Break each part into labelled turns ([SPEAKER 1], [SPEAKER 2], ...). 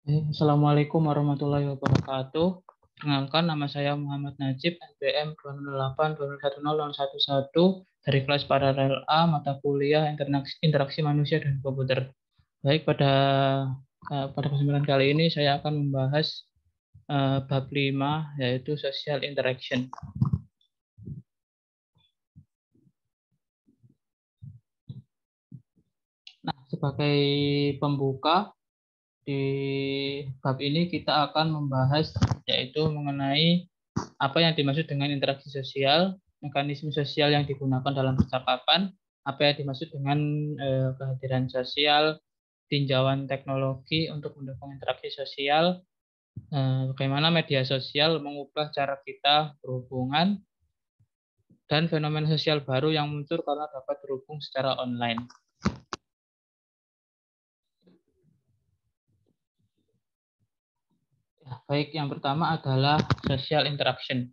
[SPEAKER 1] Assalamualaikum warahmatullahi wabarakatuh. Perkenalkan, nama saya Muhammad Najib, NPM 208201011 dari kelas Paralel A, mata kuliah Interaksi Manusia dan Komputer. Baik, pada kesempatan kali ini saya akan membahas bab 5, yaitu social interaction. Nah, sebagai pembuka di bab ini kita akan membahas yaitu mengenai apa yang dimaksud dengan interaksi sosial, mekanisme sosial yang digunakan dalam percakapan, apa yang dimaksud dengan kehadiran sosial, tinjauan teknologi untuk mendukung interaksi sosial, bagaimana media sosial mengubah cara kita berhubungan, dan fenomena sosial baru yang muncul karena dapat berhubung secara online. Ya, baik, yang pertama adalah social interaction.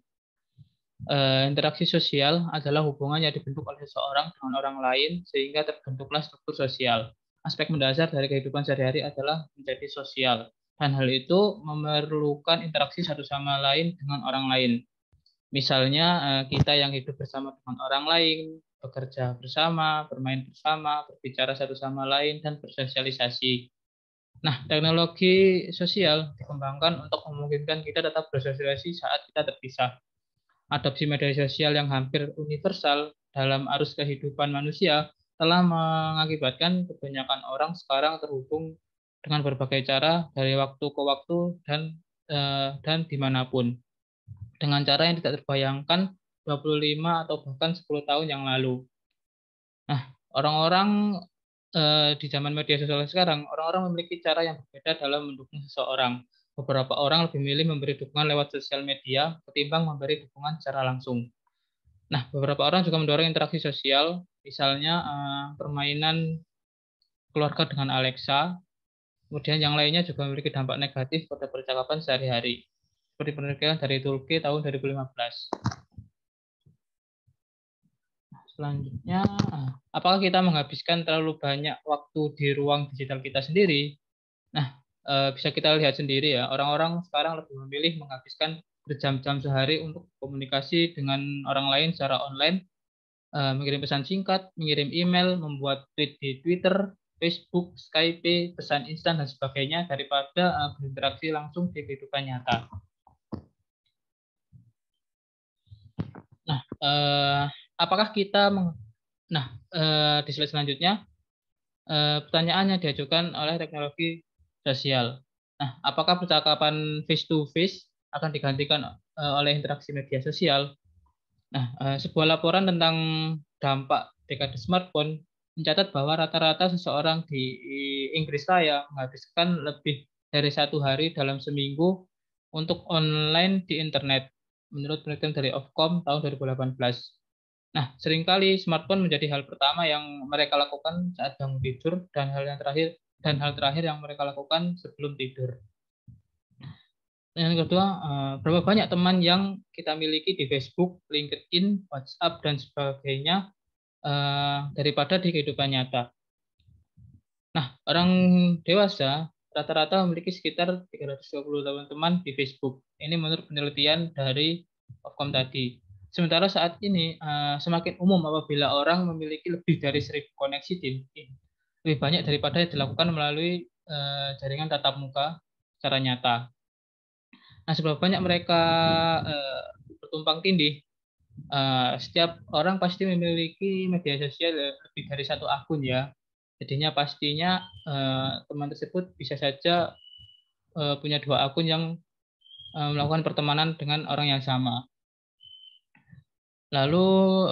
[SPEAKER 1] Interaksi sosial adalah hubungan yang dibentuk oleh seseorang dengan orang lain sehingga terbentuklah struktur sosial. Aspek mendasar dari kehidupan sehari-hari adalah menjadi sosial, dan hal itu memerlukan interaksi satu sama lain dengan orang lain. Misalnya kita yang hidup bersama dengan orang lain, bekerja bersama, bermain bersama, berbicara satu sama lain, dan bersosialisasi. Nah, teknologi sosial dikembangkan untuk memungkinkan kita tetap bersosialisasi saat kita terpisah. Adopsi media sosial yang hampir universal dalam arus kehidupan manusia telah mengakibatkan kebanyakan orang sekarang terhubung dengan berbagai cara dari waktu ke waktu dan dimanapun dengan cara yang tidak terbayangkan 25 atau bahkan 10 tahun yang lalu. Nah, orang-orang di zaman media sosial sekarang, orang-orang memiliki cara yang berbeda dalam mendukung seseorang. Beberapa orang lebih memilih memberi dukungan lewat sosial media ketimbang memberi dukungan secara langsung. Nah, beberapa orang juga mendorong interaksi sosial, misalnya permainan keluarga dengan Alexa. Kemudian yang lainnya juga memiliki dampak negatif pada percakapan sehari-hari. Seperti penelitian dari Turki tahun 2015. Selanjutnya, apakah kita menghabiskan terlalu banyak waktu di ruang digital kita sendiri? Nah, bisa kita lihat sendiri ya, orang-orang sekarang lebih memilih menghabiskan berjam-jam sehari untuk komunikasi dengan orang lain secara online, mengirim pesan singkat, mengirim email, membuat tweet di Twitter, Facebook, Skype, pesan instan, dan sebagainya daripada berinteraksi langsung di kehidupan nyata. Nah, apakah kita di slide selanjutnya, pertanyaan yang diajukan oleh teknologi sosial. Nah, apakah percakapan face to face akan digantikan oleh interaksi media sosial? Nah, sebuah laporan tentang dampak dekade smartphone mencatat bahwa rata-rata seseorang di Inggris Raya menghabiskan lebih dari 1 hari dalam seminggu untuk online di internet, menurut penelitian dari Ofcom tahun 2018. Nah, seringkali smartphone menjadi hal pertama yang mereka lakukan saat bangun tidur dan hal terakhir yang mereka lakukan sebelum tidur. Yang kedua, berapa banyak teman yang kita miliki di Facebook, LinkedIn, WhatsApp, dan sebagainya daripada di kehidupan nyata. Nah, orang dewasa rata-rata memiliki sekitar 320 teman di Facebook. Ini menurut penelitian dari Ofcom tadi. Sementara saat ini semakin umum apabila orang memiliki lebih dari 1.000 koneksi di LinkedIn. Lebih banyak daripada yang dilakukan melalui jaringan tatap muka secara nyata. Nah, seberapa banyak mereka bertumpang tindih, setiap orang pasti memiliki media sosial lebih dari satu akun ya. Jadinya pastinya teman tersebut bisa saja punya 2 akun yang melakukan pertemanan dengan orang yang sama. Lalu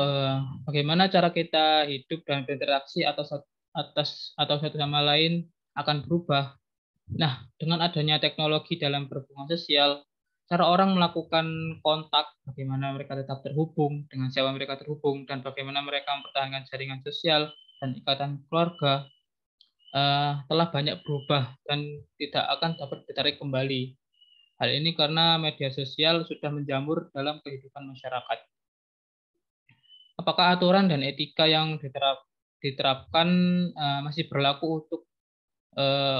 [SPEAKER 1] bagaimana cara kita hidup dan berinteraksi atau satu sama lain akan berubah. Nah, dengan adanya teknologi dalam berhubungan sosial, cara orang melakukan kontak, bagaimana mereka tetap terhubung, dengan siapa mereka terhubung, dan bagaimana mereka mempertahankan jaringan sosial dan ikatan keluarga, telah banyak berubah dan tidak akan dapat ditarik kembali. Hal ini karena media sosial sudah menjamur dalam kehidupan masyarakat. Apakah aturan dan etika yang diterapkan masih berlaku untuk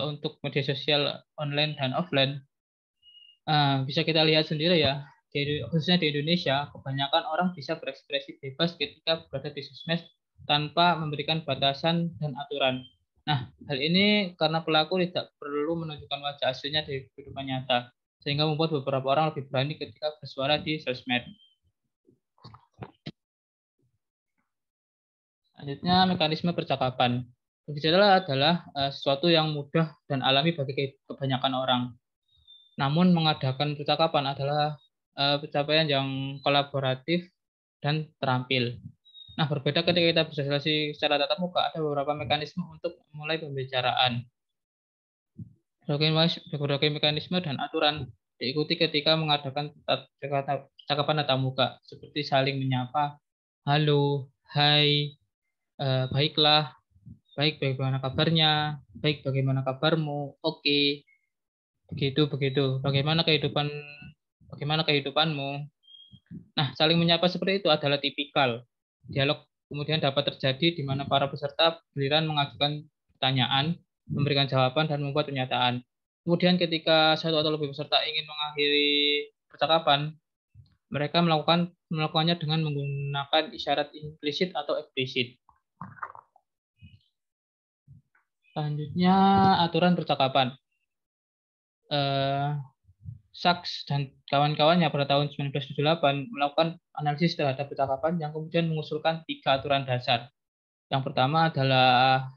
[SPEAKER 1] untuk media sosial online dan offline, bisa kita lihat sendiri ya, khususnya di Indonesia, kebanyakan orang bisa berekspresi bebas ketika berada di sosmed tanpa memberikan batasan dan aturan. Nah, hal ini karena pelaku tidak perlu menunjukkan wajah aslinya di kehidupan nyata, sehingga membuat beberapa orang lebih berani ketika bersuara di sosmed. Selanjutnya, mekanisme percakapan. Berbicara adalah sesuatu yang mudah dan alami bagi kebanyakan orang. Namun mengadakan percakapan adalah pencapaian yang kolaboratif dan terampil. Nah, berbeda ketika kita bersosialisasi secara tatap muka, ada beberapa mekanisme untuk memulai pembicaraan. Berbagai mekanisme dan aturan diikuti ketika mengadakan percakapan tatap muka, seperti saling menyapa, halo, hai, baiklah, baik bagaimana kabarnya, baik bagaimana kabarmu, oke, begitu. Bagaimana kehidupanmu. Nah, saling menyapa seperti itu adalah tipikal dialog. Kemudian dapat terjadi di mana para peserta giliran mengajukan pertanyaan, memberikan jawaban, dan membuat pernyataan. Kemudian ketika satu atau lebih peserta ingin mengakhiri percakapan, mereka melakukannya dengan menggunakan isyarat implisit atau eksplisit. Selanjutnya, aturan percakapan. Sachs dan kawan-kawannya pada tahun 1978 melakukan analisis terhadap percakapan yang kemudian mengusulkan 3 aturan dasar. Yang pertama adalah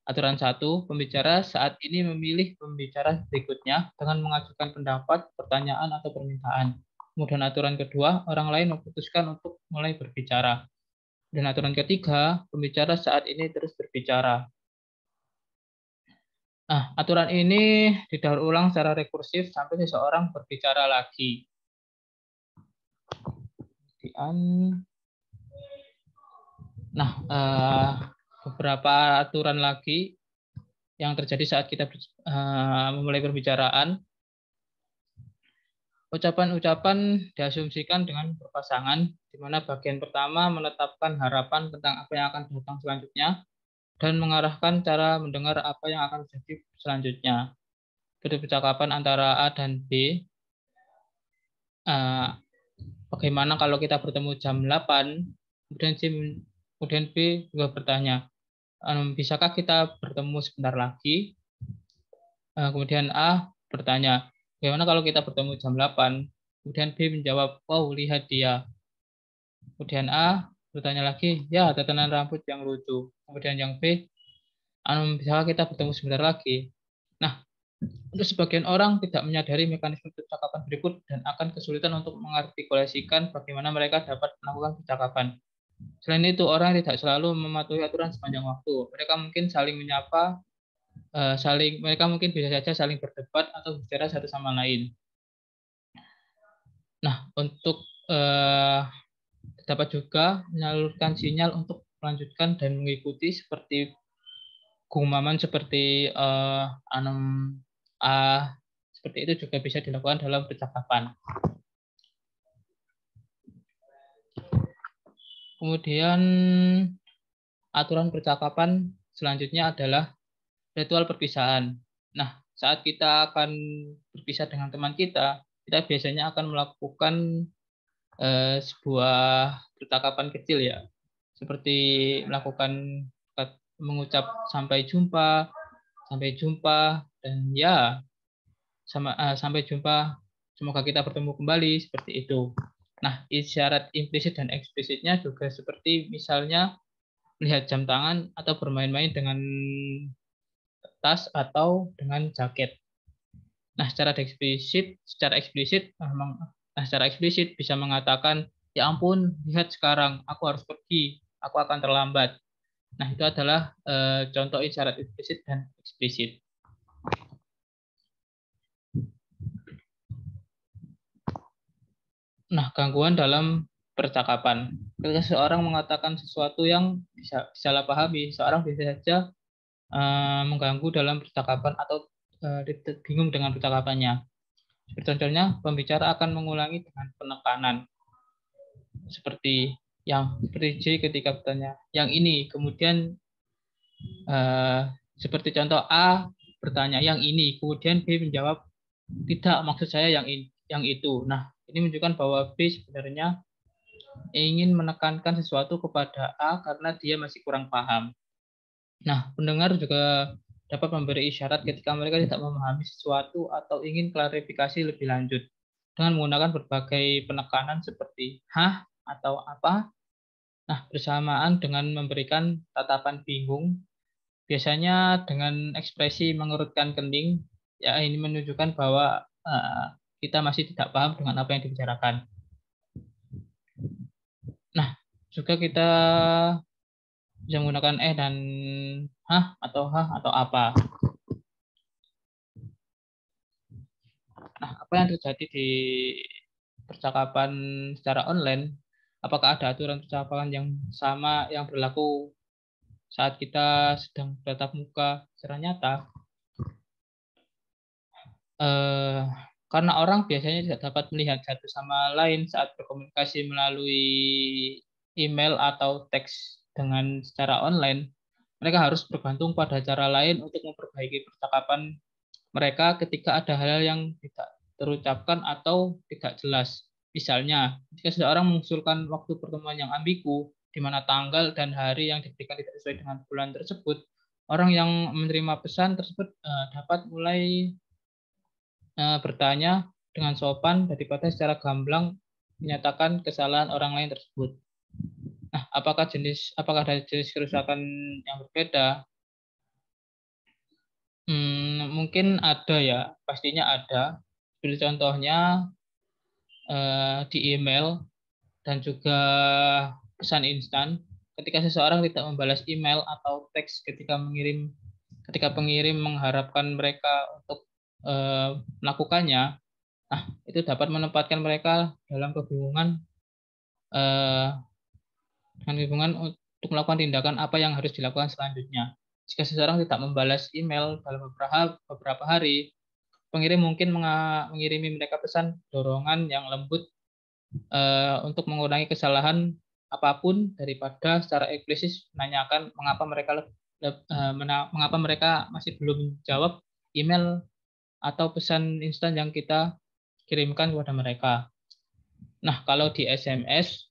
[SPEAKER 1] aturan 1, pembicara saat ini memilih pembicara berikutnya dengan mengajukan pendapat, pertanyaan, atau permintaan. Kemudian aturan kedua, orang lain memutuskan untuk mulai berbicara. Dan aturan ketiga, pembicara saat ini terus berbicara. Nah, aturan ini didaur ulang secara rekursif sampai seseorang berbicara lagi. Nah, beberapa aturan lagi yang terjadi saat kita memulai perbicaraan. Ucapan-ucapan diasumsikan dengan berpasangan, di mana bagian pertama menetapkan harapan tentang apa yang akan datang selanjutnya, dan mengarahkan cara mendengar apa yang akan terjadi selanjutnya. Percakapan antara A dan B, bagaimana kalau kita bertemu jam 8, kemudian B juga bertanya, bisakah kita bertemu sebentar lagi? Kemudian A bertanya, bagaimana kalau kita bertemu jam 8? Kemudian B menjawab, wow, lihat dia. Kemudian A bertanya lagi, ya, tatanan rambut yang lucu. Kemudian yang B, bisakah kita bertemu sebentar lagi? Nah, untuk sebagian orang tidak menyadari mekanisme percakapan berikut dan akan kesulitan untuk mengartikulasikan bagaimana mereka dapat melakukan percakapan. Selain itu, orang tidak selalu mematuhi aturan sepanjang waktu. Mereka mungkin saling menyapa, mereka mungkin bisa saja saling berdebat atau bicara satu sama lain. Nah, untuk dapat juga menyalurkan sinyal untuk melanjutkan dan mengikuti seperti gumaman seperti seperti itu juga bisa dilakukan dalam percakapan. Kemudian aturan percakapan selanjutnya adalah ritual perpisahan. Nah, saat kita akan berpisah dengan teman kita biasanya akan melakukan sebuah percakapan kecil ya, seperti mengucap sampai jumpa, dan ya sampai jumpa, semoga kita bertemu kembali, seperti itu. Nah, isyarat implisit dan eksplisitnya juga seperti misalnya melihat jam tangan atau bermain-main dengan tas atau dengan jaket. Nah, secara eksplisit bisa mengatakan, ya ampun, lihat sekarang, aku harus pergi, aku akan terlambat. Nah, itu adalah contoh isyarat implisit dan eksplisit. Nah, gangguan dalam percakapan. Ketika seseorang mengatakan sesuatu yang disalah pahami, seorang bisa saja mengganggu dalam percakapan atau bingung dengan percakapannya. Seperti contohnya, pembicara akan mengulangi dengan penekanan. Seperti J ketika bertanya, yang ini, kemudian Seperti contoh A bertanya yang ini, kemudian B menjawab tidak, maksud saya yang itu. Nah, ini menunjukkan bahwa B sebenarnya ingin menekankan sesuatu kepada A karena dia masih kurang paham. Nah, pendengar juga dapat memberi isyarat ketika mereka tidak memahami sesuatu atau ingin klarifikasi lebih lanjut dengan menggunakan berbagai penekanan seperti hah atau apa. Nah, bersamaan dengan memberikan tatapan bingung, biasanya dengan ekspresi mengerutkan kening, ya ini menunjukkan bahwa kita masih tidak paham dengan apa yang dibicarakan. Nah, juga kita bisa menggunakan dan hah atau apa. Nah, apa yang terjadi di percakapan secara online? Apakah ada aturan percakapan yang sama yang berlaku saat kita sedang bertatap muka secara nyata? Eh, karena orang biasanya tidak dapat melihat satu sama lain saat berkomunikasi melalui email atau teks dengan secara online, mereka harus bergantung pada cara lain untuk memperbaiki percakapan mereka ketika ada hal yang tidak terucapkan atau tidak jelas. Misalnya, jika seseorang mengusulkan waktu pertemuan yang ambigu, di mana tanggal dan hari yang diberikan tidak sesuai dengan bulan tersebut, orang yang menerima pesan tersebut dapat mulai bertanya dengan sopan daripada secara gamblang menyatakan kesalahan orang lain tersebut. Nah, apakah ada jenis kerusakan yang berbeda? Mungkin ada ya, pastinya ada. Seperti contohnya di email dan juga pesan instan. Ketika seseorang tidak membalas email atau teks ketika pengirim mengharapkan mereka untuk melakukannya, nah itu dapat menempatkan mereka dalam kebingungan eh, dengan kebingungan untuk melakukan tindakan apa yang harus dilakukan selanjutnya. Jika seseorang tidak membalas email dalam beberapa hari, pengirim mungkin mengirimi mereka pesan dorongan yang lembut untuk mengurangi kesalahan apapun daripada secara eksplisit menanyakan mengapa mereka masih belum jawab email atau pesan instan yang kita kirimkan kepada mereka. Nah, kalau di SMS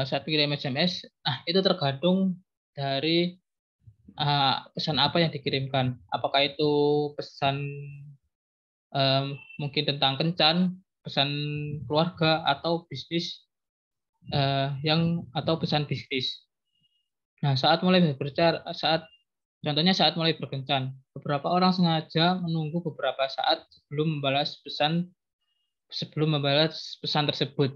[SPEAKER 1] saat mengirim SMS, nah itu tergantung dari pesan apa yang dikirimkan. Apakah itu pesan mungkin tentang kencan, pesan keluarga atau bisnis atau pesan bisnis. Nah, saat mulai berkencan, beberapa orang sengaja menunggu beberapa saat sebelum membalas pesan tersebut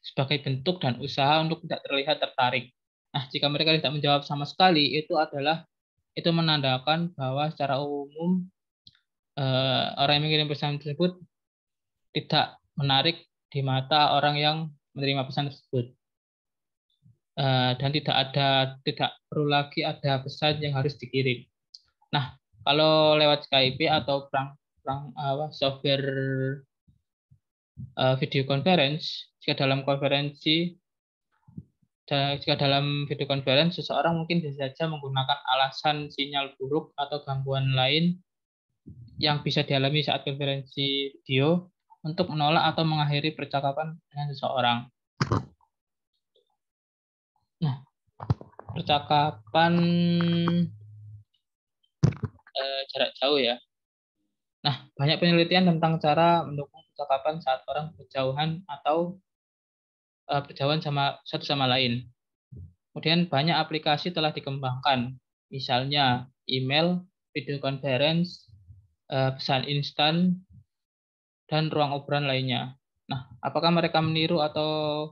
[SPEAKER 1] sebagai bentuk dan usaha untuk tidak terlihat tertarik. Nah, jika mereka tidak menjawab sama sekali, itu menandakan bahwa secara umum orang yang mengirim pesan tersebut tidak menarik di mata orang yang menerima pesan tersebut. Dan tidak perlu lagi ada pesan yang harus dikirim. Nah, kalau lewat Skype atau software video conference, jika dalam video conference seseorang mungkin bisa saja menggunakan alasan sinyal buruk atau gangguan lain yang bisa dialami saat konferensi video untuk menolak atau mengakhiri percakapan dengan seseorang. Nah, percakapan jarak jauh ya. Nah, banyak penelitian tentang cara mendukung percakapan saat orang berjauhan atau berjauhan satu sama lain. Kemudian banyak aplikasi telah dikembangkan, misalnya email, video conference, pesan instan, dan ruang obrolan lainnya. Nah, apakah mereka meniru atau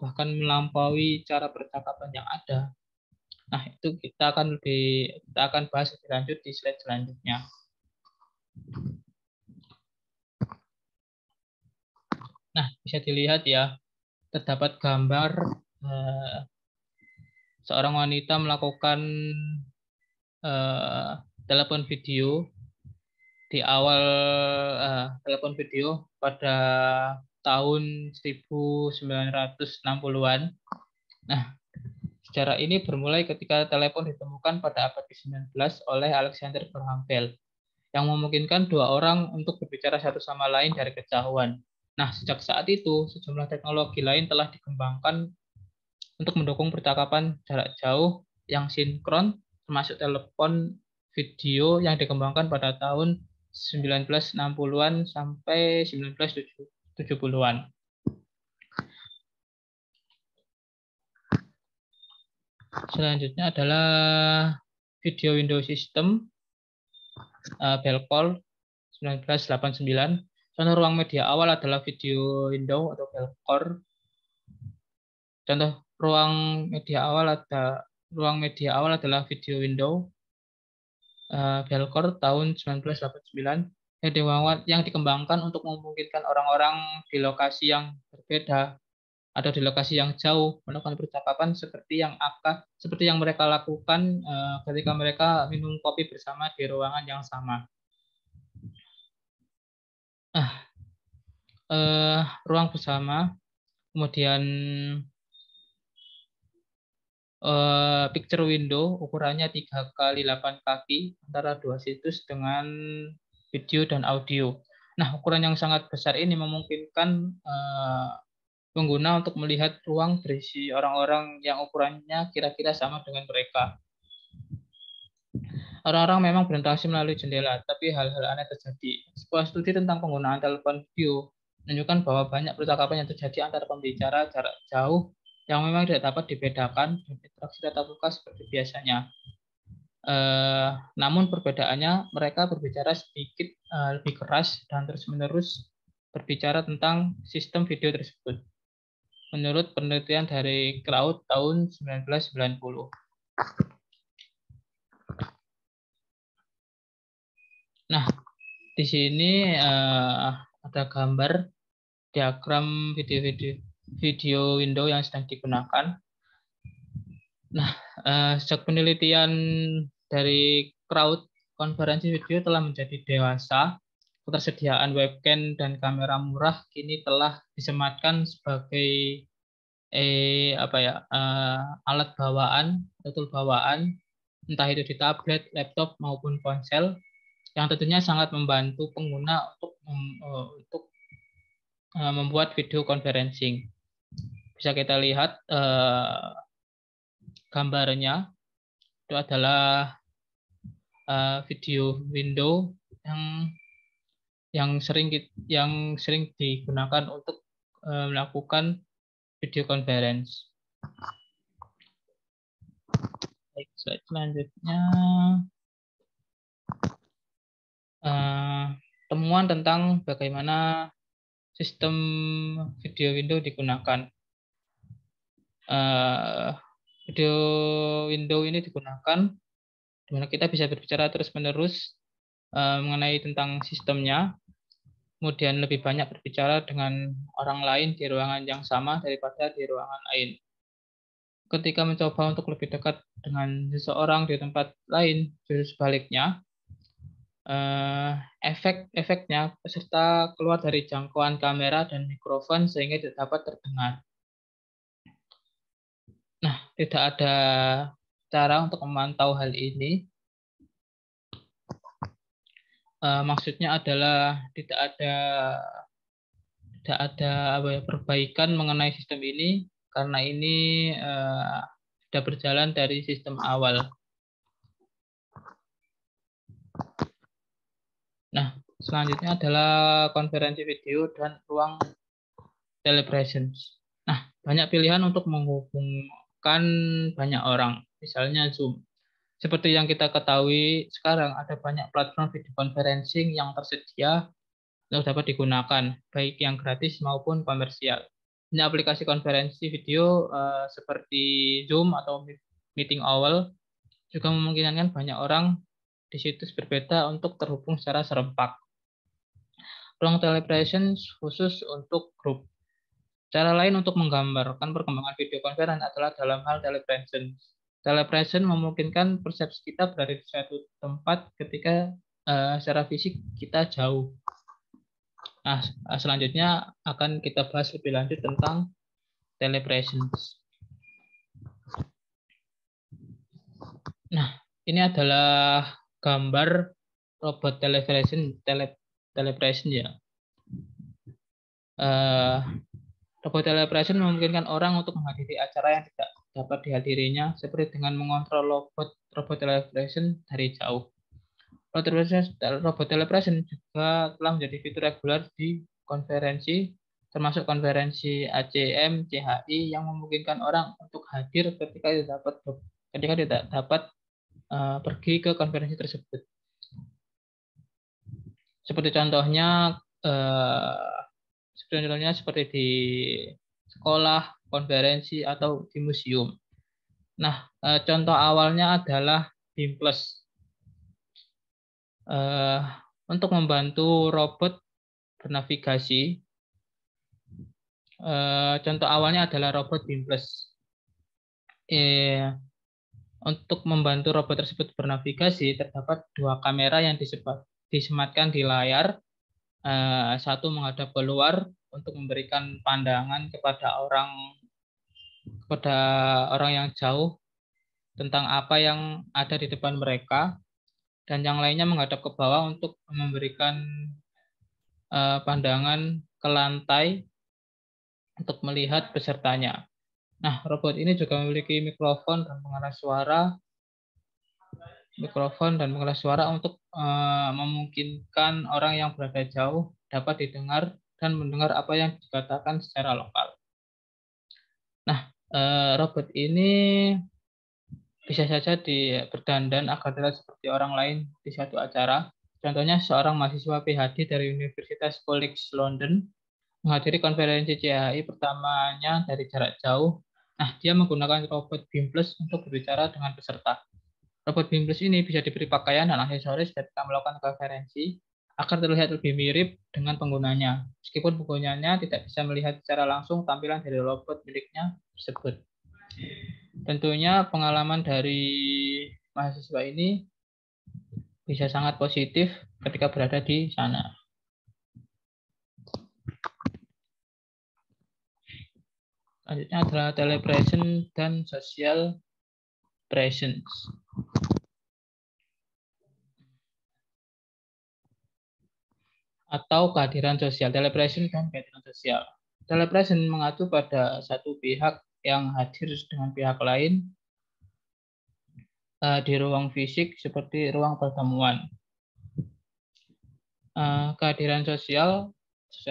[SPEAKER 1] bahkan melampaui cara percakapan yang ada? Nah, itu kita akan bahas lebih lanjut di slide selanjutnya. Nah, bisa dilihat ya, terdapat gambar seorang wanita melakukan telepon video di awal telepon video pada tahun 1960-an. Nah, Sejarah ini bermulai ketika telepon ditemukan pada abad ke-19 oleh Alexander Graham Bell, yang memungkinkan dua orang untuk berbicara satu sama lain dari kejauhan. Nah, sejak saat itu, sejumlah teknologi lain telah dikembangkan untuk mendukung percakapan jarak jauh yang sinkron, termasuk telepon video yang dikembangkan pada tahun 1960-an sampai 1970-an. Selanjutnya adalah video window system, Bellcore 1989. Contoh ruang media awal adalah video window atau Bellcore. Contoh ruang media awal adalah video window, Bellcore tahun 1989, yang dikembangkan untuk memungkinkan orang-orang di lokasi yang berbeda atau di lokasi yang jauh melakukan percakapan seperti yang mereka lakukan ketika mereka minum kopi bersama di ruangan yang sama. Ruang bersama, kemudian picture window ukurannya 3x8 kaki antara dua situs dengan video dan audio. Nah, ukuran yang sangat besar ini memungkinkan pengguna untuk melihat ruang berisi orang-orang yang ukurannya kira-kira sama dengan mereka. Orang-orang memang berinteraksi melalui jendela, tapi hal-hal aneh terjadi. Sebuah studi tentang penggunaan telepon video menunjukkan bahwa banyak percakapan yang terjadi antara pembicara jarak jauh yang memang tidak dapat dibedakan dan interaksi tatap muka seperti biasanya. Namun perbedaannya, mereka berbicara sedikit lebih keras dan terus-menerus berbicara tentang sistem video tersebut, menurut penelitian dari Crowd tahun 1990. Nah, di sini ada gambar diagram video window yang sedang digunakan. Nah, sejak penelitian dari Crowd, konferensi video telah menjadi dewasa. Ketersediaan webcam dan kamera murah kini telah disematkan sebagai alat bawaan, tool bawaan, entah itu di tablet, laptop maupun ponsel, yang tentunya sangat membantu pengguna untuk membuat video conferencing. Bisa kita lihat gambarnya, itu adalah video window yang sering digunakan untuk melakukan video conference. Baik, slide selanjutnya. Temuan tentang bagaimana sistem video window digunakan. Video window ini digunakan di mana kita bisa berbicara terus-menerus mengenai tentang sistemnya, kemudian lebih banyak berbicara dengan orang lain di ruangan yang sama daripada di ruangan lain. Ketika mencoba untuk lebih dekat dengan seseorang di tempat lain, justru sebaliknya, efeknya peserta keluar dari jangkauan kamera dan mikrofon sehingga tidak dapat terdengar. Nah, tidak ada cara untuk memantau hal ini. Maksudnya adalah tidak ada perbaikan mengenai sistem ini karena ini sudah berjalan dari sistem awal. Nah, selanjutnya adalah konferensi video dan ruang telepresence. Nah, banyak pilihan untuk menghubungkan banyak orang, misalnya Zoom. Seperti yang kita ketahui sekarang ada banyak platform video conferencing yang tersedia yang dapat digunakan, baik yang gratis maupun komersial. Ini aplikasi konferensi video seperti Zoom atau Meeting Owl juga memungkinkan banyak orang di situs berbeda untuk terhubung secara serempak. Ruang telepresence khusus untuk grup. Cara lain untuk menggambarkan perkembangan video conference adalah dalam hal telepresence. Telepresence memungkinkan persepsi kita berada di suatu tempat ketika secara fisik kita jauh. Nah, selanjutnya akan kita bahas lebih lanjut tentang telepresence. Nah, ini adalah gambar robot telepression ya. Eh, Robot telepression memungkinkan orang untuk menghadiri acara yang tidak dapat dihadirinya, seperti dengan mengontrol robot telepression dari jauh. Robot telepression juga telah menjadi fitur reguler di konferensi, termasuk konferensi ACM, CHI, yang memungkinkan orang untuk hadir ketika tidak dapat pergi ke konferensi tersebut. Seperti contohnya, seperti di sekolah, konferensi, atau di museum. Nah, contoh awalnya adalah BIM Plus. Untuk membantu robot bernavigasi, contoh awalnya adalah robot BIM Plus. Untuk membantu robot tersebut bernavigasi, terdapat dua kamera yang disematkan di layar. Satu menghadap keluar untuk memberikan pandangan kepada orang yang jauh tentang apa yang ada di depan mereka, dan yang lainnya menghadap ke bawah untuk memberikan pandangan ke lantai untuk melihat pesertanya. Nah, robot ini juga memiliki mikrofon dan pengeras suara untuk memungkinkan orang yang berada jauh dapat didengar dan mendengar apa yang dikatakan secara lokal. Nah, robot ini bisa saja berdandan agar terlihat seperti orang lain di suatu acara. Contohnya, seorang mahasiswa PhD dari Universitas College London menghadiri konferensi CHI pertamanya dari jarak jauh. Nah, dia menggunakan robot BIM Plus untuk berbicara dengan peserta. Robot BIM Plus ini bisa diberi pakaian dan aksesoris ketika melakukan konferensi agar terlihat lebih mirip dengan penggunanya. Meskipun penggunanya tidak bisa melihat secara langsung tampilan dari robot miliknya tersebut. Tentunya pengalaman dari mahasiswa ini bisa sangat positif ketika berada di sana. Selanjutnya adalah telepresence dan social presence. Atau kehadiran sosial, telepresence dan kehadiran sosial. Telepresence mengacu pada satu pihak yang hadir dengan pihak lain di ruang fisik seperti ruang pertemuan. Kehadiran sosial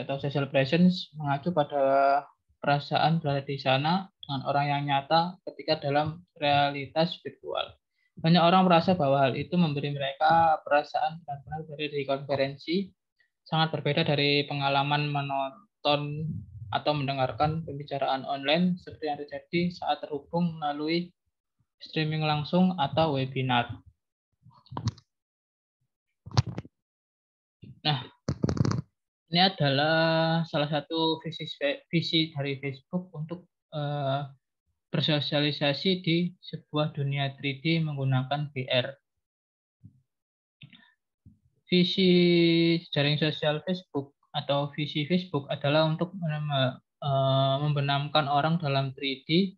[SPEAKER 1] atau social presence mengacu pada perasaan berada di sana dengan orang yang nyata ketika dalam realitas virtual. Banyak orang merasa bahwa hal itu memberi mereka perasaan benar-benar berada di konferensi, sangat berbeda dari pengalaman menonton atau mendengarkan pembicaraan online seperti yang terjadi saat terhubung melalui streaming langsung atau webinar. Nah, ini adalah salah satu visi dari Facebook untuk bersosialisasi di sebuah dunia 3D menggunakan VR. Visi jaring sosial Facebook atau visi Facebook adalah untuk membenamkan orang dalam 3D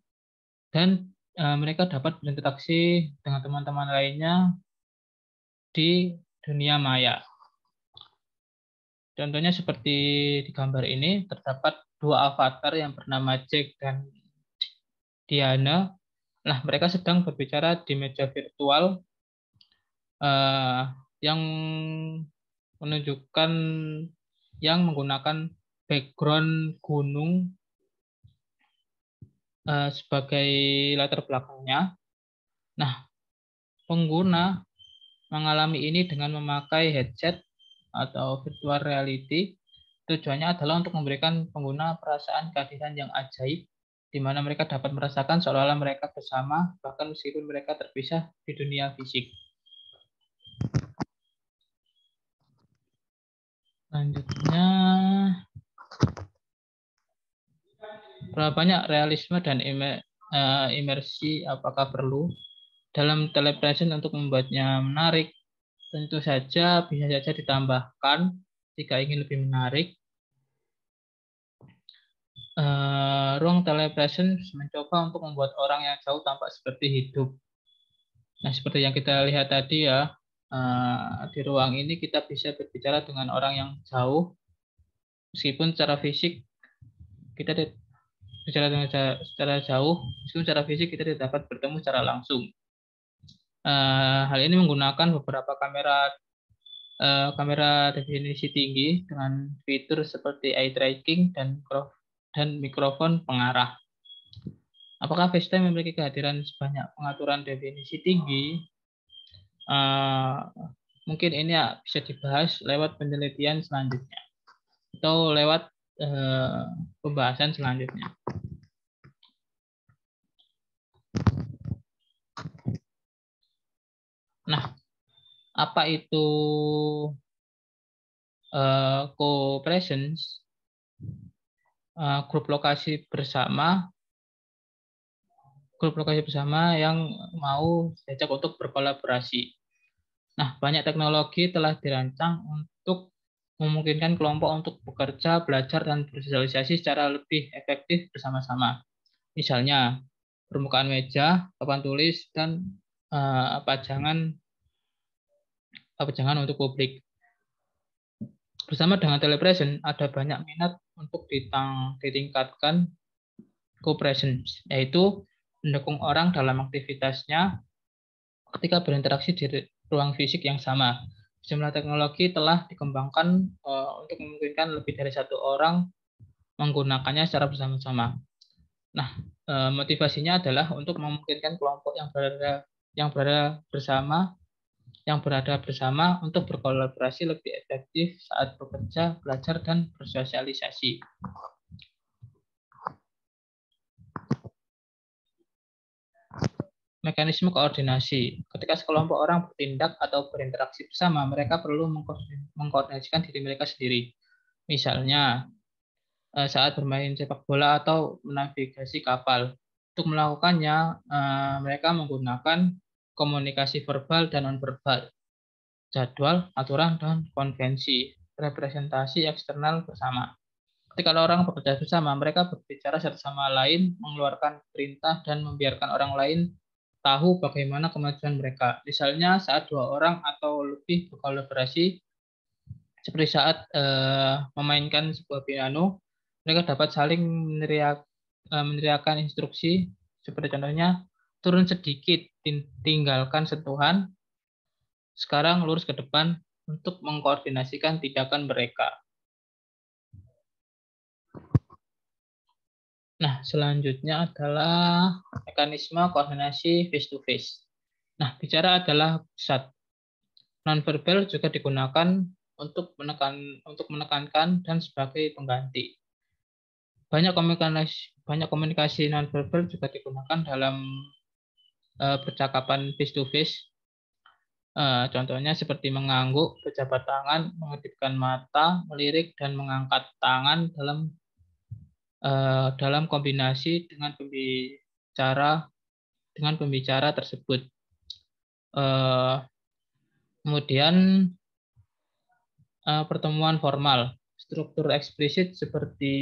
[SPEAKER 1] dan mereka dapat berinteraksi dengan teman-teman lainnya di dunia maya. Contohnya seperti di gambar ini, terdapat dua avatar yang bernama Jack dan Diana. Nah, mereka sedang berbicara di meja virtual yang menunjukkan yang menggunakan background gunung sebagai latar belakangnya. Nah, pengguna mengalami ini dengan memakai headset atau virtual reality. Tujuannya adalah untuk memberikan pengguna perasaan kehadiran yang ajaib, di mana mereka dapat merasakan seolah-olah mereka bersama, bahkan meskipun mereka terpisah di dunia fisik. Selanjutnya, berapa banyak realisme dan imersi apakah perlu dalam telepresence untuk membuatnya menarik? Tentu saja bisa saja ditambahkan jika ingin lebih menarik. Ruang telepresence mencoba untuk membuat orang yang jauh tampak seperti hidup. Nah, seperti yang kita lihat tadi ya, di ruang ini kita bisa berbicara dengan orang yang jauh, meskipun secara fisik kita bicara dengan secara jauh, meskipun secara fisik kita tidak dapat bertemu secara langsung. Hal ini menggunakan beberapa kamera definisi tinggi dengan fitur seperti eye tracking dan mikrofon pengarah. Apakah FaceTime memiliki kehadiran sebanyak pengaturan definisi tinggi? Mungkin ini ya bisa dibahas lewat penelitian selanjutnya atau lewat pembahasan selanjutnya. Nah, apa itu co-presence? Grup lokasi bersama yang mau diajak untuk berkolaborasi. Nah, banyak teknologi telah dirancang untuk memungkinkan kelompok untuk bekerja, belajar, dan bersosialisasi secara lebih efektif bersama-sama. Misalnya, permukaan meja, papan tulis, dan pajangan untuk publik. Bersama dengan telepresence, ada banyak minat untuk ditingkatkan co-presence, yaitu mendukung orang dalam aktivitasnya ketika berinteraksi di ruang fisik yang sama. Sejumlah teknologi telah dikembangkan untuk memungkinkan lebih dari satu orang menggunakannya secara bersama-sama. Nah, motivasinya adalah untuk memungkinkan kelompok yang berada bersama untuk berkolaborasi lebih efektif saat bekerja, belajar, dan bersosialisasi. Mekanisme koordinasi. Ketika sekelompok orang bertindak atau berinteraksi bersama, mereka perlu mengkoordinasikan diri mereka sendiri. Misalnya, saat bermain sepak bola atau menavigasi kapal. Untuk melakukannya, mereka menggunakan komunikasi verbal dan nonverbal, jadwal, aturan, dan konvensi, representasi eksternal bersama. Ketika orang bekerja bersama, mereka berbicara satu sama lain, mengeluarkan perintah, dan membiarkan orang lain tahu bagaimana kemajuan mereka. Misalnya saat dua orang atau lebih berkolaborasi, seperti saat memainkan sebuah piano, mereka dapat saling meneriakkan instruksi, seperti contohnya, turun sedikit, tinggalkan sentuhan, sekarang lurus ke depan, untuk mengkoordinasikan tindakan mereka. Nah, selanjutnya adalah mekanisme koordinasi face-to-face. Nah, bicara adalah pusat. Nonverbal juga digunakan untuk menekankan dan sebagai pengganti. Banyak komunikasi nonverbal juga digunakan dalam percakapan face-to-face. Contohnya seperti mengangguk, berjabat tangan, mengedipkan mata, melirik, dan mengangkat tangan dalam kombinasi dengan pembicara tersebut. Kemudian pertemuan formal, struktur eksplisit seperti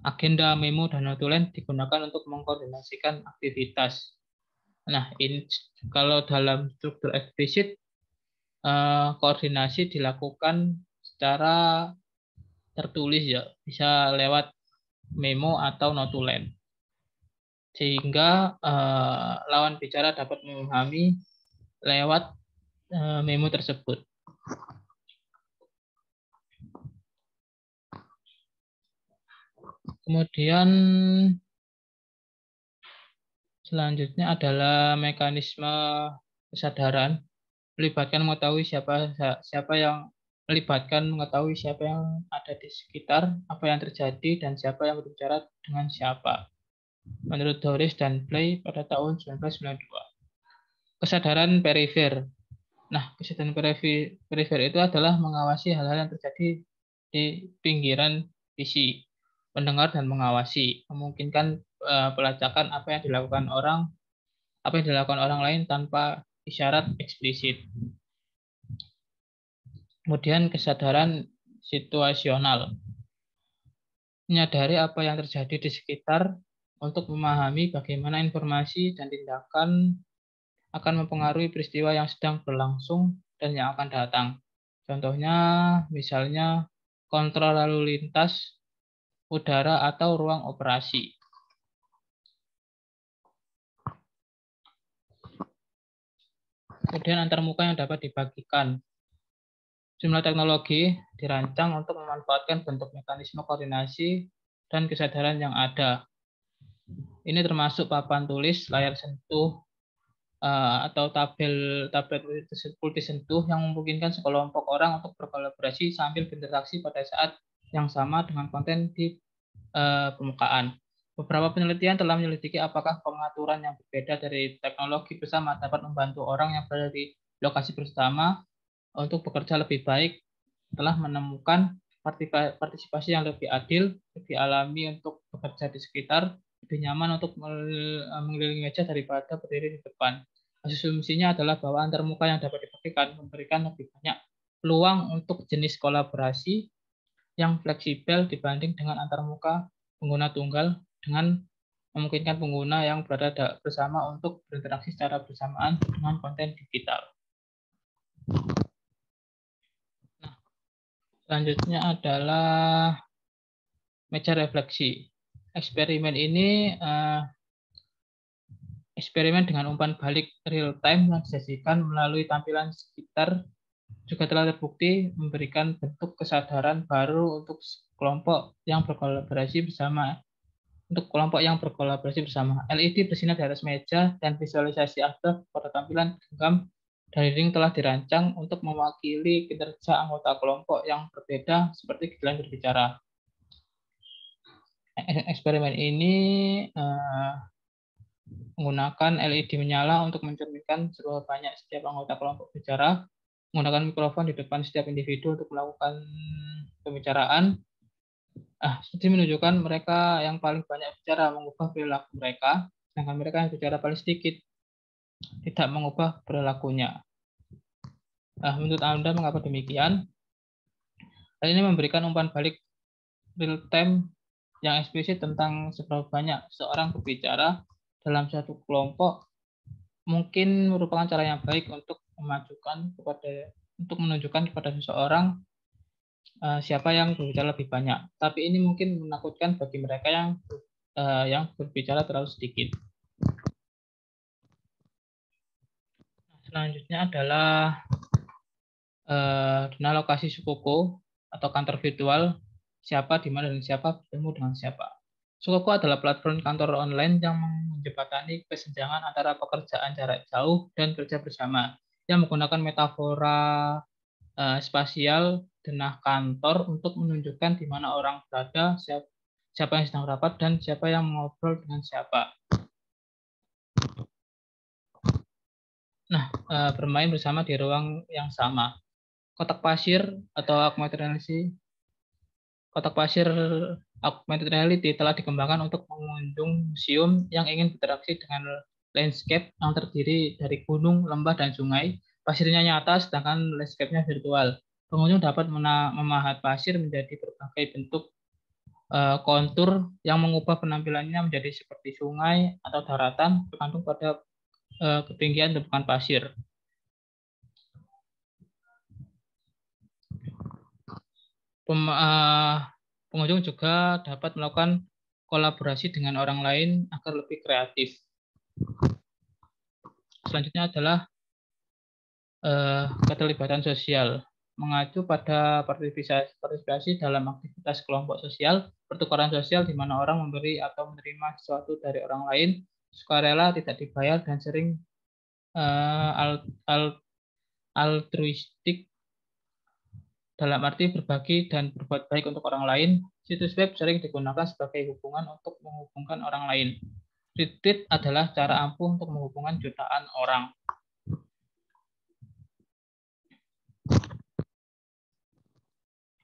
[SPEAKER 1] agenda, memo, dan notulen digunakan untuk mengkoordinasikan aktivitas. Nah, ini kalau dalam struktur eksplisit, koordinasi dilakukan secara tertulis ya, bisa lewat memo atau notulen, sehingga lawan bicara dapat memahami lewat memo tersebut. Kemudian selanjutnya adalah mekanisme kesadaran, mengetahui siapa yang ada di sekitar, apa yang terjadi, dan siapa yang berbicara dengan siapa. Menurut Doris dan Play pada tahun 1992. Kesadaran perifer. Nah, kesadaran perifer itu adalah mengawasi hal-hal yang terjadi di pinggiran visi, mendengar dan mengawasi, memungkinkan pelacakan apa yang dilakukan orang lain tanpa isyarat eksplisit. Kemudian kesadaran situasional, menyadari apa yang terjadi di sekitar untuk memahami bagaimana informasi dan tindakan akan mempengaruhi peristiwa yang sedang berlangsung dan yang akan datang. Contohnya, misalnya kontrol lalu lintas, udara, atau ruang operasi. Kemudian antarmuka yang dapat dibagikan. Jumlah teknologi dirancang untuk memanfaatkan bentuk mekanisme koordinasi dan kesadaran yang ada. Ini termasuk papan tulis, layar sentuh, atau tablet multi sentuh yang memungkinkan sekelompok orang untuk berkolaborasi sambil berinteraksi pada saat yang sama dengan konten di permukaan. Beberapa penelitian telah menyelidiki apakah pengaturan yang berbeda dari teknologi bersama dapat membantu orang yang berada di lokasi bersama untuk bekerja lebih baik, telah menemukan partisipasi yang lebih adil, lebih alami untuk bekerja di sekitar, lebih nyaman untuk mengelilingi meja daripada berdiri di depan. Asumsinya adalah bahwa antarmuka yang dapat dipakai memberikan lebih banyak peluang untuk jenis kolaborasi yang fleksibel dibanding dengan antarmuka pengguna tunggal, dengan memungkinkan pengguna yang berada bersama untuk berinteraksi secara bersamaan dengan konten digital. Nah, selanjutnya adalah meja refleksi. Eksperimen ini eksperimen dengan umpan balik real time yang disajikan melalui tampilan sekitar juga telah terbukti memberikan bentuk kesadaran baru untuk kelompok yang berkolaborasi bersama. LED bersinar di atas meja dan visualisasi aktif pada tampilan genggam dari ring telah dirancang untuk mewakili kinerja anggota kelompok yang berbeda seperti giliran berbicara. Eksperimen ini menggunakan LED menyala untuk mencerminkan seberapa banyak setiap anggota kelompok bicara, menggunakan mikrofon di depan setiap individu untuk melakukan pembicaraan. Seperti menunjukkan mereka yang paling banyak bicara mengubah perilaku mereka, sedangkan mereka yang bicara paling sedikit tidak mengubah perilakunya. Menurut Anda mengapa demikian? Hal ini memberikan umpan balik real time yang eksplisit tentang seberapa banyak seorang berbicara dalam satu kelompok mungkin merupakan cara yang baik untuk menunjukkan kepada seseorang siapa yang berbicara lebih banyak. Tapi ini mungkin menakutkan bagi mereka yang berbicara terlalu sedikit. Selanjutnya adalah dana lokasi Sukoku atau kantor virtual, siapa, di mana, dan siapa bertemu dengan siapa. Sukoku adalah platform kantor online yang menjembatani kesenjangan antara pekerjaan jarak jauh dan kerja bersama, yang menggunakan metafora spasial denah kantor untuk menunjukkan di mana orang berada, siapa yang sedang rapat, dan siapa yang mengobrol dengan siapa. Nah, bermain bersama di ruang yang sama. Kotak pasir atau augmented reality telah dikembangkan untuk pengunjung museum yang ingin berinteraksi dengan landscape yang terdiri dari gunung, lembah, dan sungai. Pasirnya nyata, sedangkan landscape-nya virtual. Pengunjung dapat memahat pasir menjadi berbagai bentuk kontur yang mengubah penampilannya menjadi seperti sungai atau daratan, tergantung pada ketinggian tumpukan pasir. Pengunjung juga dapat melakukan kolaborasi dengan orang lain agar lebih kreatif. Selanjutnya adalah keterlibatan sosial. Mengacu pada partisipasi dalam aktivitas kelompok sosial, pertukaran sosial di mana orang memberi atau menerima sesuatu dari orang lain, sukarela, tidak dibayar, dan sering altruistik, dalam arti berbagi dan berbuat baik untuk orang lain. Situs web sering digunakan sebagai hubungan untuk menghubungkan orang lain. Retweet adalah cara ampuh untuk menghubungkan jutaan orang.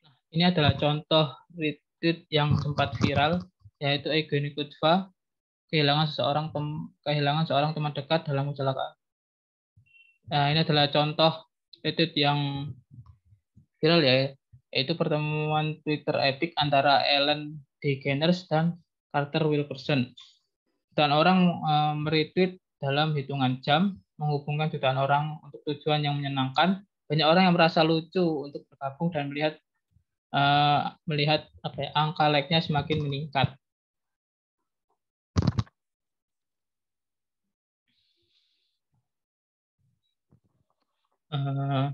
[SPEAKER 1] Nah, ini adalah contoh retweet yang sempat viral, yaitu Egeni Kutva, kehilangan seorang teman dekat dalam kecelakaan. Nah, ini adalah contoh retweet yang viral ya, yaitu pertemuan Twitter epic antara Ellen DeGeneres dan Carter Wilkerson. Dan orang meretweet dalam hitungan jam, menghubungkan jutaan orang untuk tujuan yang menyenangkan. Banyak orang yang merasa lucu untuk bergabung dan melihat apa ya, angka like-nya semakin meningkat. Eh,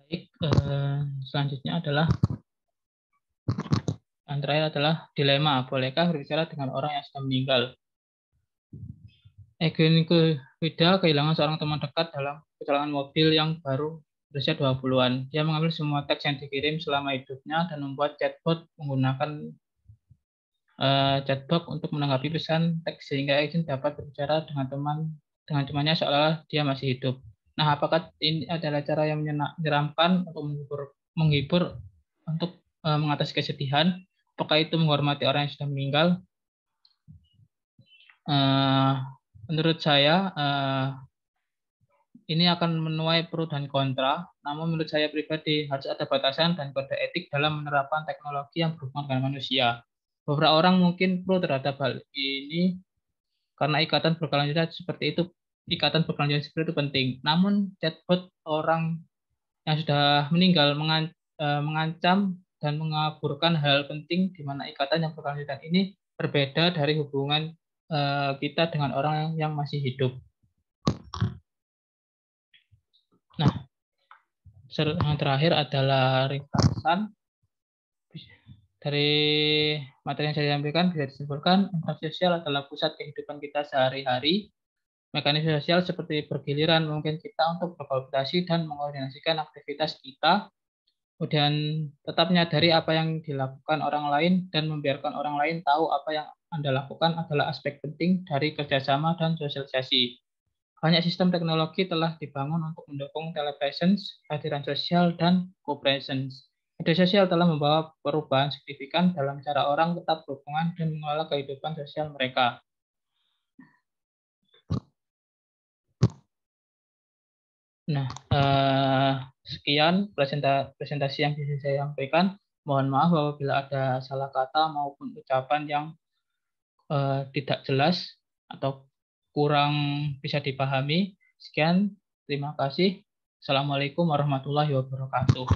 [SPEAKER 1] Baik, selanjutnya adalah yang terakhir adalah dilema. Bolehkah berbicara dengan orang yang sudah meninggal? Eugene Vidal kehilangan seorang teman dekat dalam kecelakaan mobil yang baru berusia 20-an. Dia mengambil semua teks yang dikirim selama hidupnya dan membuat menggunakan chatbot untuk menanggapi pesan teks sehingga Eugene dapat berbicara dengan temannya seolah dia masih hidup. Nah, apakah ini adalah cara yang menyeramkan untuk menghibur untuk mengatasi kesedihan? Apakah itu menghormati orang yang sudah meninggal? Uh, Menurut saya, ini akan menuai pro dan kontra. Namun menurut saya pribadi harus ada batasan dan kode etik dalam menerapkan teknologi yang berhubungan dengan manusia. Beberapa orang mungkin pro terhadap hal ini karena ikatan berkelanjutan seperti itu penting. Namun chatbot orang yang sudah meninggal mengancam dan mengaburkan hal penting di mana ikatan yang berkelanjutan ini berbeda dari hubungan kita dengan orang yang masih hidup. Nah, yang terakhir adalah ringkasan dari materi yang saya sampaikan bisa disimpulkan interaksi sosial adalah pusat kehidupan kita sehari-hari. Mekanisme sosial seperti bergiliran mungkin kita untuk berkomunikasi dan mengkoordinasikan aktivitas kita, kemudian tetap menyadari apa yang dilakukan orang lain dan membiarkan orang lain tahu apa yang Anda lakukan adalah aspek penting dari kerjasama dan sosialisasi. Banyak sistem teknologi telah dibangun untuk mendukung telepresence, kehadiran sosial, dan co-presence. Media sosial telah membawa perubahan signifikan dalam cara orang tetap berhubungan dan mengelola kehidupan sosial mereka. Nah, sekian presentasi yang bisa saya sampaikan. Mohon maaf apabila ada salah kata maupun ucapan yang tidak jelas atau kurang bisa dipahami. Sekian, terima kasih. Assalamualaikum warahmatullahi wabarakatuh.